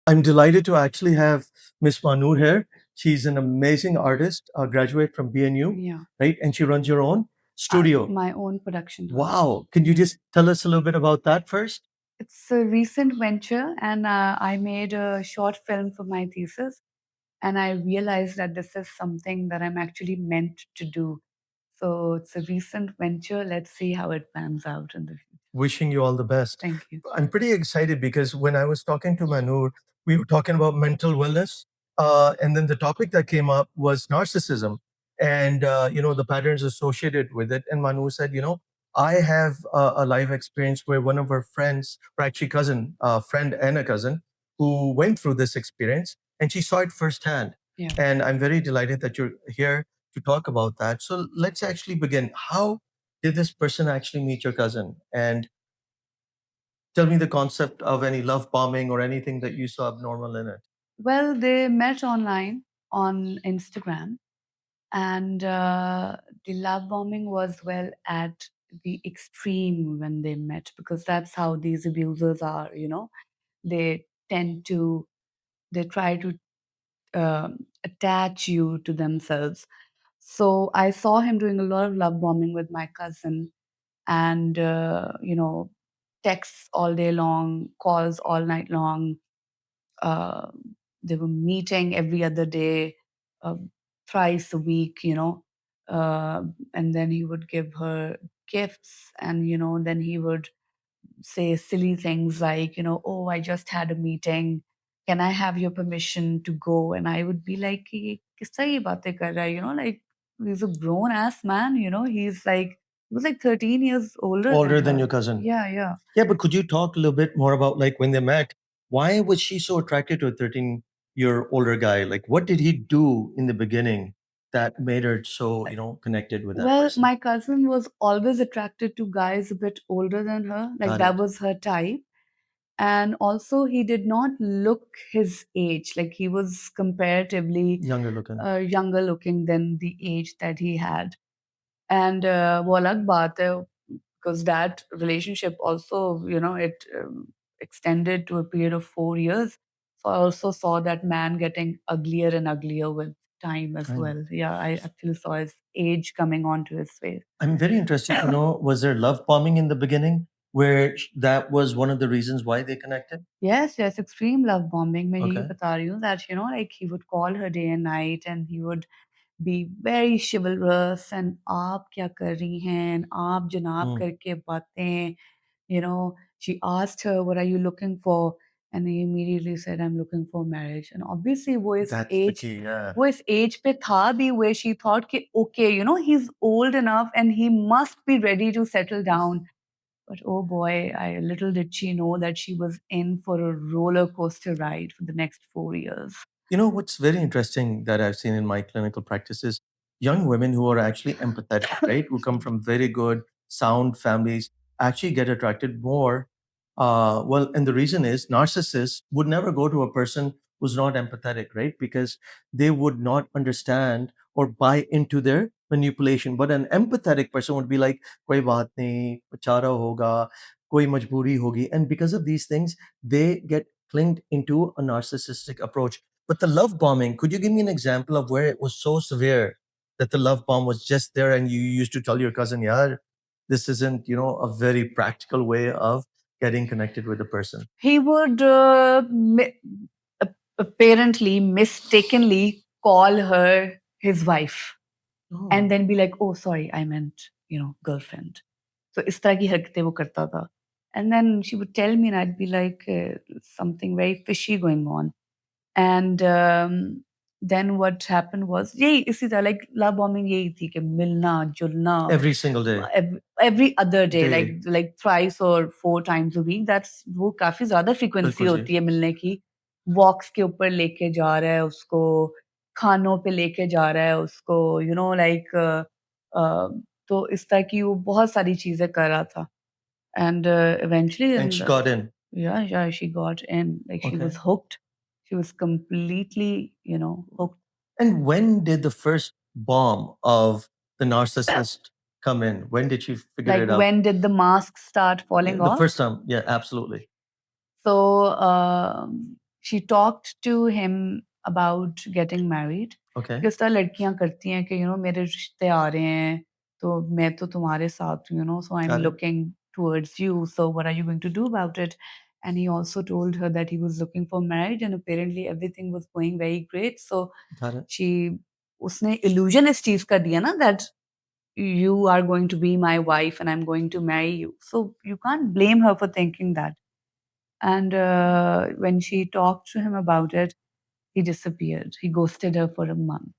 I'm delighted to actually have Miss Manur here. She's an amazing artist, a graduate from BNU, Yeah, right? And she runs your own studio. my own production house. Wow. Can you Yeah. just tell us a little bit about that first? It's a recent venture, and I made a short film for my thesis, and I realized that this is something that I'm actually meant to do. So it's a recent venture. Let's see how it pans out in the future. Wishing you all the best. Thank you. I'm pretty excited because when I was talking to Manur, we were talking about mental wellness. And then the topic that came up was narcissism and, the patterns associated with it. And Manur said, I have a life experience where one of her friends, or actually cousin, friend and a cousin, who went through this experience and she saw it firsthand. Yeah. And I'm very delighted that you're here to talk about that. So let's actually begin. How did this person actually meet your cousin? And tell me the concept of any love bombing or anything that you saw abnormal in it. Well, they met online on Instagram, and the love bombing was, well, at the extreme when they met, because that's how these abusers are, they tend to, they try to attach you to themselves. So I saw him doing a lot of love bombing with my cousin, and texts all day long, calls all night long. uh, they were meeting every other day, uh, thrice a week, uh, and then he would give her gifts, and then he would say silly things like, oh, I just had a meeting, can I have your permission to go? And I would be like, "ये किस तरह ये बातें कर रहा है?" Like, he's a grown ass man, he was like 13 years Older than her. your cousin. Yeah, yeah. Yeah, but could you talk a little bit more about like when they met? Why was she so attracted to a 13-year older guy? Like, what did he do in the beginning that made her so, connected with that Well, person? my cousin was always attracted to guys a bit older than her. Like, Got that it. was her type. And also, he did not look his age. Like, he was comparatively Younger looking. younger looking than the age that he had. And वो अलग बात है, because that relationship also, it extended to a period of 4 years. So I also saw that man getting uglier and uglier with time as Time. well. Yeah, I actually saw his age coming onto his face. I'm very interested to know, was there love bombing in the beginning where that was one of the reasons why they connected? Yes, yes, extreme love bombing. मैं यही Okay. बता रही हूँ that, like, he would call her day and night, and he would be very chivalrous, and आप क्या कर रही हैं? आप जनाब Hmm. करके बातें, she asked her, what are you looking for? And he immediately said, I'm looking for marriage. And obviously वो इस That's the age, key, yeah. वो इस age पे था भी, where she thought कि okay, he's old enough and he must be ready to settle down. But oh boy, little did she know that she was in for a roller coaster ride for the next 4 years. What's very interesting that I've seen in my clinical practice is young women who are actually empathetic, right? Who come from very good, sound families actually get attracted more. And the reason is narcissists would never go to a person who's not empathetic, right? Because they would not understand or buy into their manipulation. But an empathetic person would be like, koi baat nahi, bechara hoga, koi majburi hogi. And because of these things, they get clinged into a narcissistic approach. But the love bombing, could you give me an example of where it was so severe that the love bomb was just there and you used to tell your cousin, yeah, this isn't, a very practical way of getting connected with a person? He would apparently mistakenly call her his wife, and Oh, then be like, "Oh, sorry, I meant, girlfriend." So इस तरह की हरकतें वो करता था. And then she would tell me, and I'd be like, something very fishy going on. And then what happened was, यही इसी तरह, like, love bombing यही थी कि मिलना जुलना every single day. every other day, Day. like thrice or 4 times a week. That's वो काफी ज्यादा frequency बिल्कुल जी. होती है मिलने की. Walks के ऊपर लेके जा रहा है उसको, खानों पे लेके जा रहा है उसको, like, uh, तो इस तरह की वो बहुत सारी चीजें कर रहा था. And eventually, And she got in. yeah, yeah, she got in. Like, she was Okay. hooked. She was completely, hooked. And when did the first bomb of the narcissist come in? When did she figure Like, it out? when did the mask start falling The off? first time. Yeah, absolutely. So she talked to him about getting married. Okay. किस तरह लड़कियां करती हैं कि मेरे रिश्ते आ रहे हैं तो मैं तो तुम्हारे साथ हूँ, so I'm Got it. looking towards you, so what are you going to do about it? And he also told her that he was looking for marriage and apparently everything was going very great, so Got it. she उसने illusion इस चीज का दिया ना that you are going to be my wife and I'm going to marry you, so you can't blame her for thinking that. And when she talked to him about it, he disappeared. He ghosted her for a month,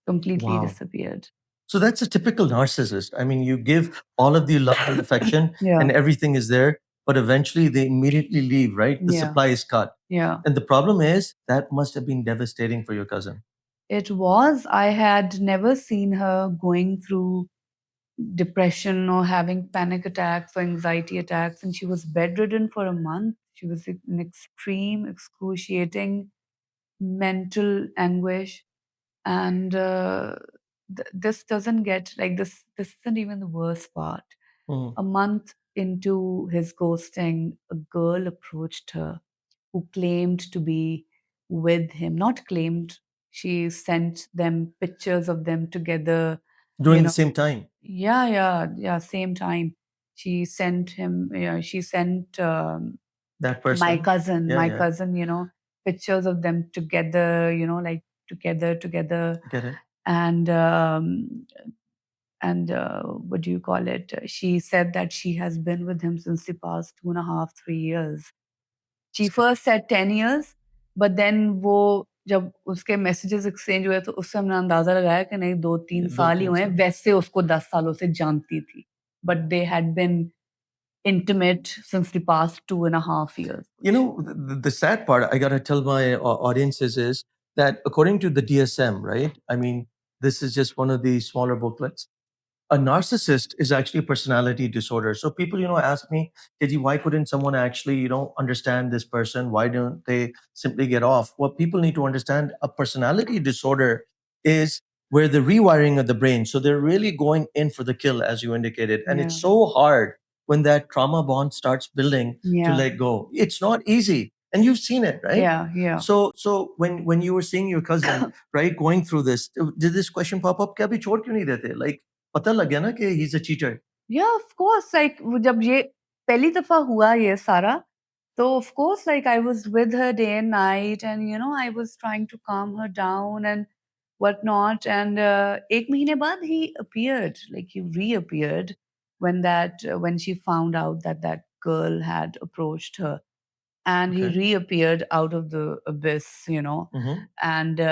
completely Wow. disappeared. So that's a typical narcissist. I mean, you give all of the love and affection Yeah, and everything is there, but eventually they immediately leave, right? The yeah, supply is cut. yeah. And the problem is that must have been devastating for your cousin. It was. I had never seen her going through depression or having panic attacks or anxiety attacks, and she was bedridden for a month. She was in extreme, excruciating mental anguish. And this doesn't get like this isn't even the worst part. Mhm. A month into his ghosting, a girl approached her who claimed to be with him. Not claimed, she sent them pictures of them together, During the same time, yeah, yeah, yeah, same time. She sent him, she sent that my person. cousin, Yeah, yeah. pictures of them together, like together. I get it. And what do you call it? She said that she has been with him since the past 2.5, 3 years. She first said 10 years, but then वो जब उसके messages exchange हुए तो उससे हमने अंदाजा लगाया कि नहीं 2-3 दो साल ही तीन हुए हैं, साल वैसे उसको 10 सालों से जानती थी। But they had been intimate since the past 2.5 years. The sad part I got to tell my audiences is that according to the DSM, right? I mean, this is just one of the smaller booklets. A narcissist is actually a personality disorder. So people, ask me, Keji, why couldn't someone actually, understand this person? Why don't they simply get off? What people need to understand, a personality disorder is where the rewiring of the brain. So they're really going in for the kill, as you indicated. And Yeah. it's so hard when that trauma bond starts building to Yeah. let go. It's not easy. And you've seen it, right? Yeah, yeah. So when you were seeing your cousin, right, going through this, did this question pop up? Kya abhi chhod kyun nahi dete? Like, पता लग गया ना कि he is a cheater. Yeah, of course. Like वो जब ये पहली दफा हुआ ये सारा, तो of course, like I was with her day and night, and I was trying to calm her down and whatnot. And एक महीने बाद he appeared, like he reappeared when she found out that that girl had approached her, and he Okay. reappeared out of the abyss, Mm-hmm. and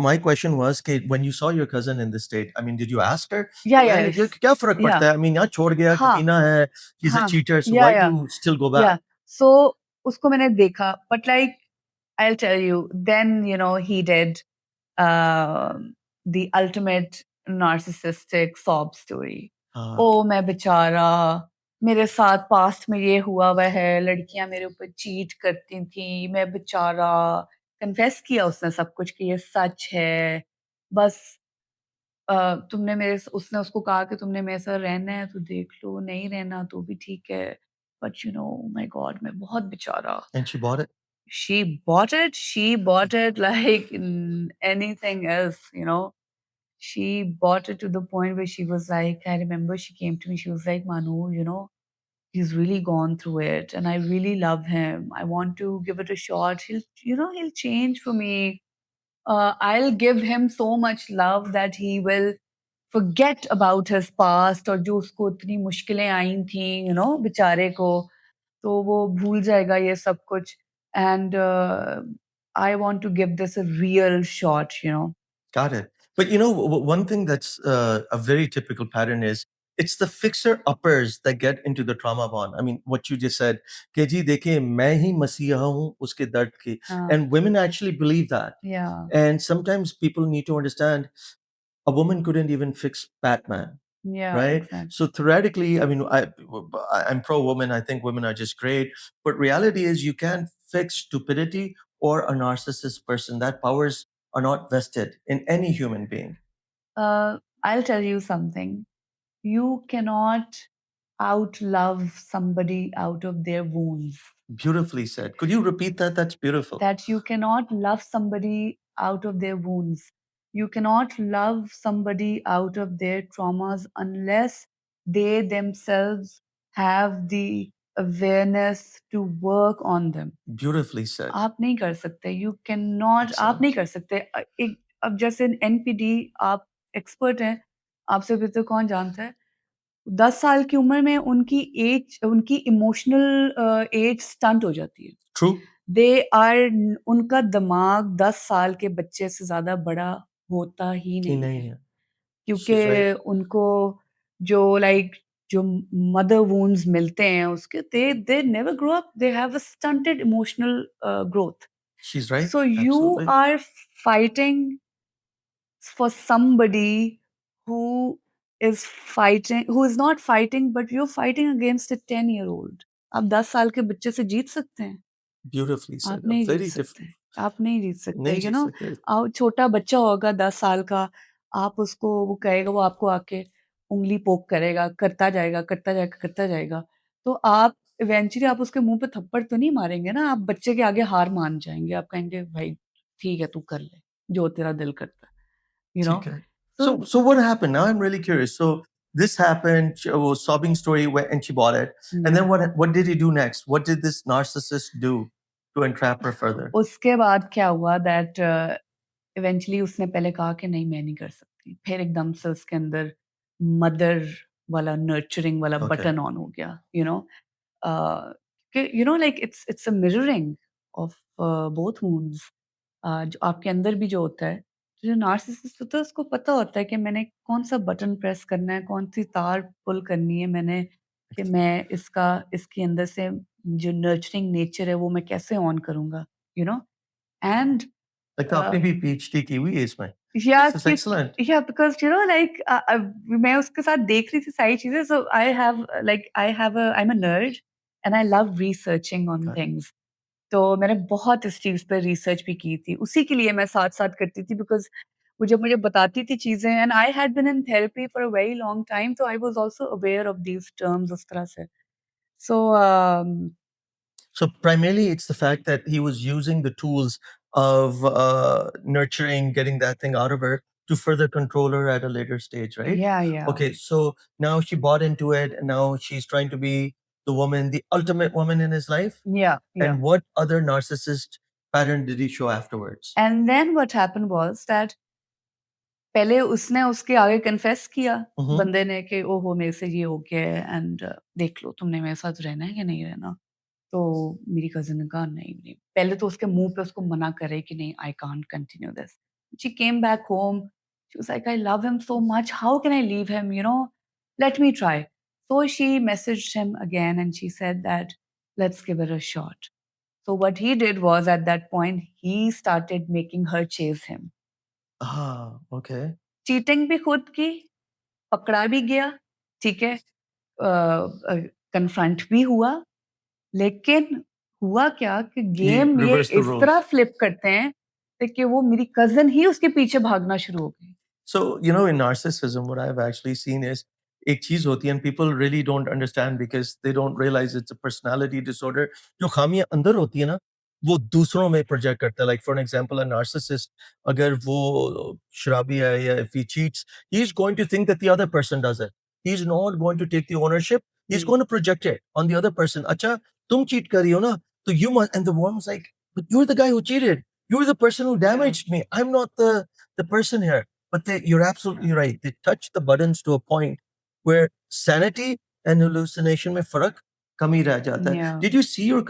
My question was, Kate, when you saw your cousin in this state, I mean, did you ask her? yeah, "यार, yeah, क्या फर्क yeah, पड़ता है? I mean, यहाँ छोड़ गया, हाँ, कमीना है, he's a हाँ, cheater, so yeah, why yeah, to still go back?" yeah. So उसको मैंने देखा, but like I'll tell you, then he did the ultimate narcissistic sob story. हाँ, ओ मैं बेचारा, मेरे साथ पास्ट में ये हुआ है, लड़कियां मेरे ऊपर चीट करती थी, मैं बेचारा। कन्फेस किया उसने सब कुछ कि ये सच है, बस तुमने उसने उसको कहा कि तुमने मेरे साथ रहना है तो देख लो, नहीं रहना तो भी ठीक है। बट माय गॉड, मैं बहुत बेचारा। and she bought it. She bought it like anything else. She bought it to the point where she was like, I remember she came to me, she was like, Manu, he's really gone through it and I really love him. I want to give it a shot. He'll change for me. I'll give him so much love that he will forget about his past और जो उसको इतनी मुश्किलें आई थी, बेचारे को, तो वो भूल जाएगा ये सब कुछ। And I want to give this a real shot. Got it. But one thing that's a very typical pattern is it's the fixer uppers that get into the trauma bond. I mean, what you just said, कि जी देखिए मैं ही मसीहा हूँ उसके दर्द की, हाँ, and women actually believe that. yeah, And sometimes people need to understand a woman couldn't even fix Batman, yeah, right? exactly. So theoretically, I mean, I'm pro woman. I think women are just great, but reality is you can't fix stupidity or a narcissist person. That powers are not vested in any human being. I'll tell you something. You cannot outlove somebody out of their wounds. Beautifully said. Could you repeat that? That's beautiful. That you cannot love somebody out of their wounds. You cannot love somebody out of their traumas unless they themselves have the awareness to work on them. Beautifully said. आप नहीं कर सकते, you can not, आप नहीं Excellent. कर सकते। एक अब जैसे एनपीडी, आप एक्सपर्ट हैं, आपसे बेहतर कौन जानता है? 10 साल की उम्र में उनकी इमोशनल एज स्टंट हो जाती है। True. दे आर उनका दिमाग 10 साल के बच्चे से ज़्यादा बड़ा होता ही कि नहीं नहीं है। है. क्योंकि She's right. उनको जो जो मदर वुंड्स मिलते हैं उसके, they never grow up, they have a stunted emotional growth. She's right. So you Absolutely. are fighting for somebody who who is not fighting, but you're fighting against a 10-year-old. आप 10 साल के बच्चे से जीत सकते हैं? Beautifully आप said. A नहीं जीत very सकते, different. आप नहीं जीत सकते, नहीं जी सकते. छोटा बच्चा होगा 10 साल का, आप उसको वो कहेगा, वो आपको आके उँगली पोक करेगा, करता जाएगा, करता जाएगा, करता जाएगा। तो आप इवेंचुअली आप उसके मुँह पे थप्पड़ तो नहीं मारेंगे ना, आप बच्चे के आगे हार मान जाएँगे। आप कहेंगे, "भाई ठीक है, तू कर ले, जो तेरा दिल करता है।" You know? ठीक है. सो So what happened? Now I'm really curious. So this happened. She was sobbing story and she bought it. And then what did he do next? What did this narcissist do to entrap her further? उसके बाद क्या हुआ that eventually उसने पहले कहा कि नहीं मैं नहीं कर सकती। फिर एकदम से उसके अंदर मदर वाला नर्चरिंग वाला Okay. बटन ऑन हो गया, कि like it's a mirroring of both wounds. जो आपके अंदर भी जो होता है, तो जो नार्सिसिस्ट होता है उसको पता होता है कि मैंने कौन-सा बटन प्रेस करना है, कौन-सी तार पुल करनी है मैंने, कि मैं इसके अंदर से जो नर्चरिंग नेचर है वो मैं कैसे ऑन करूँगा, यू नो? एंड Like आपने भी PhD की हुई है इसमें. या This is कि excellent. या बिकॉज़ मैं उसके साथ देख रही थी सारी चीज़ें, so I am a nerd and I love researching on Got it. Things. तो मैंने बहुत इस चीज़ पे रिसर्च भी की थी। उसी के लिए मैं साथ-साथ करती थी, बिकॉज़ वो जब मुझे बताती थी चीज़ें, and I had been in therapy for a very long time, so I was also aware of these terms उस तरह से। So So primarily, it's the fact that he was using the tools of nurturing, getting that thing out of her to further control her at a later stage, right? या Okay, so now she bought into it, and now she's trying to be the woman, the ultimate woman in his life. या And what other narcissist pattern did he show afterwards? And then what happened was that पहले उसने उसके आगे confess किया Mm-hmm. बंदे ने कि ओहो मेरे से ये हो गया है, एंड देख लो तुमने मेरे साथ रहना है या नहीं रहना। तो मेरी कज़िन ने कहा नहीं, नहीं। पहले तो उसके मुँह पे उसको मना करे कि नहीं, I can't continue this. She came back home, she was like I love him so much, how can I leave him, let me try. So she messaged him again and she said that let's give it a shot. So what he did was at that point he started making her chase him. Ah, okay. Cheating भी खुद की, पकड़ा भी गया, ठीक है? Confront भी हुआ, लेकिन हुआ क्या कि He गेम ये reversed the इस तरह roles. फ्लिप करते हैं कि वो मेरी कज़िन ही उसके पीछे भागना शुरू हो गई। So, in narcissism, what I've actually seen is एक चीज होती है and people really don't understand because they don't realize it's a personality disorder. जो खामियां अंदर होती है ना, वो दूसरों में प्रोजेक्ट करता है. Like for an example, a narcissist, अगर वो शराबी है या if he cheats, he's going to think that the other person does it. He's not going to take the ownership. He's ji, going to project it on the other person. अच्छा, तुम cheat कर रही हो ना, तो you must, and the woman's like, but you're the guy who cheated. You're the person who या, damaged me. I'm not the person here. But you're absolutely right. They touch the buttons to a point where sanity and hallucination में फर्क कम ही रह जाता है. या। Did you see your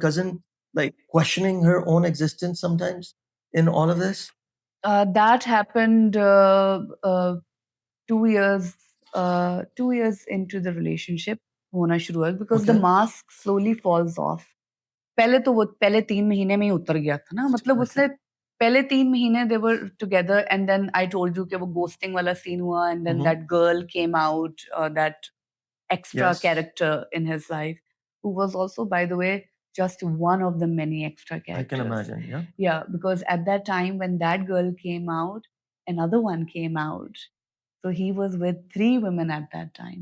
cousin like questioning her own existence sometimes in all of this? That happened 2 years 2 years into the relationship होना शुरू हुआ, because the Okay. Mask slowly falls off. पहले 3 महीने में ही उतर गया था ना, मतलब Okay. उसने पहले 3 महीने they were together, and then I told you कि वो घोस्टिंग वाला सीन हुआ, and then Mm-hmm. That girl came out, that extra Yes, character in his life, who was also, by the way, just one of the many extra I can characters. imagine. Yeah. Yeah, because at that time when that girl came out, another one came out. So he was with 3 women at that time.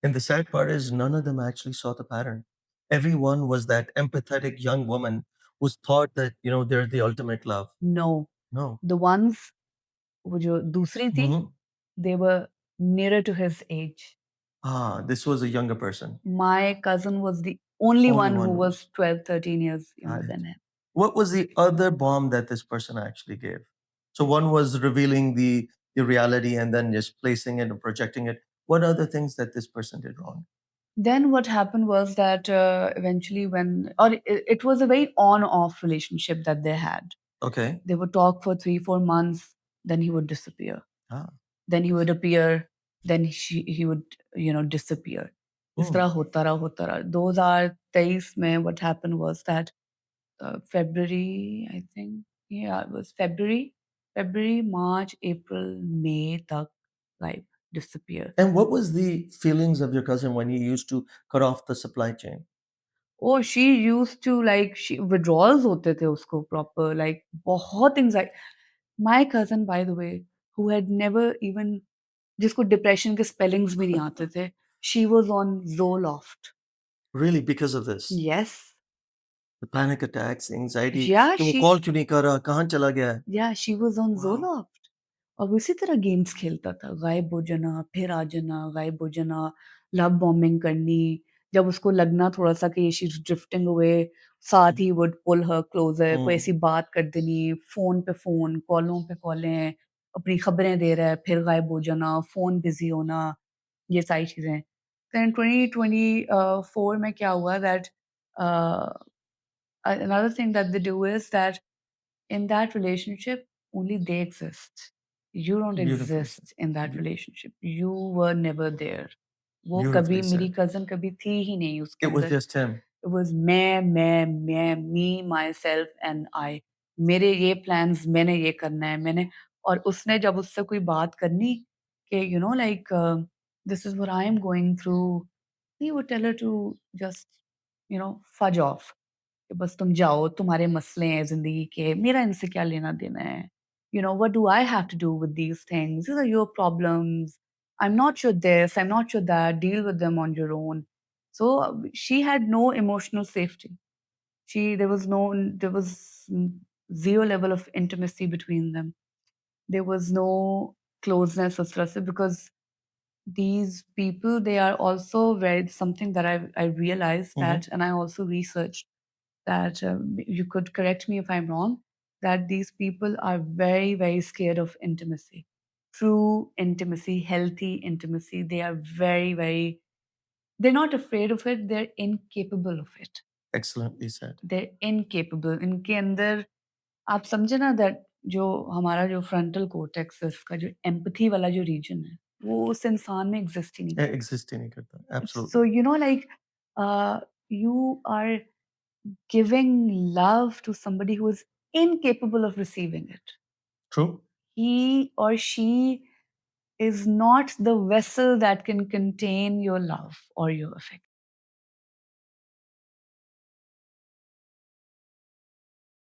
And the sad part is none of them actually saw the pattern. everyone was that empathetic young woman who's thought that, they're the ultimate love. No, No. the ones वो जो दूसरी थी, Hmm. they were nearer to his age. This was a younger person. My cousin was the only Only one who one was was. 12, 13 years Got younger it. than him. What was the other bomb that this person actually gave? So one was revealing the reality and then just placing it and projecting it. What other things that this person did wrong? Then what happened was that eventually it was a very on-off relationship that they had. Okay. They would talk for 3-4 months, then he would disappear. Ah. Then he would appear, then he would, disappear. इस तरह होता रहा. 2023 में what happened was that February, I think, yeah, it was February, March, April, May tak like disappear. And what was the feelings of your cousin when he used to cut off the supply chain? Oh, she used to like she withdrawals होते थे उसको proper like बहुत anxiety. My cousin, by the way, who had never even जिसको depression के spellings भी नहीं आते थे, she was on Zoloft. Really, because of this? Yes. The panic attacks, the anxiety, Yeah, कि वो she कॉल क्यों नहीं कर रहा, कहाँ चला गया है? yeah, she was on Wow. Zoloft. और वो इसी तरह गेम्स खेलता था, गायब हो जाना, फिर आ जाना, गायब हो जाना, लव बॉम्बिंग करनी, जब उसको लगना थोड़ा-सा कि शी इज़ ड्रिफ्टिंग अवे, साथ he would pull her closure, कोई ऐसी बात कर देनी, फ़ोन पे फ़ोन, कॉलों पे कॉलें, अपनी खबरें दे रहा है, फिर गायब हो जाना, फ़ोन बिज़ी होना, ये सारी चीज़ें। देन 2024 में क्या हुआ that uh, another thing that they do is that in that relationship, only they exist. You don't Beautifully said. exist in that relationship. You were never there. वो कभी Beautifully मेरी said. cousin कभी थी ही नहीं उसके It was अंदर. just him. It was मैं, me, myself and I. मेरे ये plans मैंने ये करना है मैंने और उसने जब उससे कोई बात करनी कि like this is what I am going through, he would tell her to just fudge off. कि बस तुम जाओ, तुम्हारे मसले हैं ज़िंदगी के, मेरा इनसे क्या लेना-देना है? What do I have to do with these things? These are your problems. I'm not sure this, I'm not sure that. Deal with them on your own. So she had no emotional safety. There was zero level of intimacy between them. There was no closeness उस तरह से because these people, they are also very something that I realized that, and I also researched that you could correct me if I'm wrong, that these people are very, very scared of intimacy. True intimacy, healthy intimacy. They are very, very, they're not afraid of it, they're incapable of it. Excellently said. They're incapable. इनके अंदर आप समझे ना that जो हमारा जो frontal cortex है, इसका जो empathy वाला जो region है, वो उस इंसान में exist ही नहीं करता. Exist ही नहीं करता. So, Absolutely. like, you are giving love to somebody who is incapable of receiving it. True. He or she is not the vessel that can contain your love or your affection.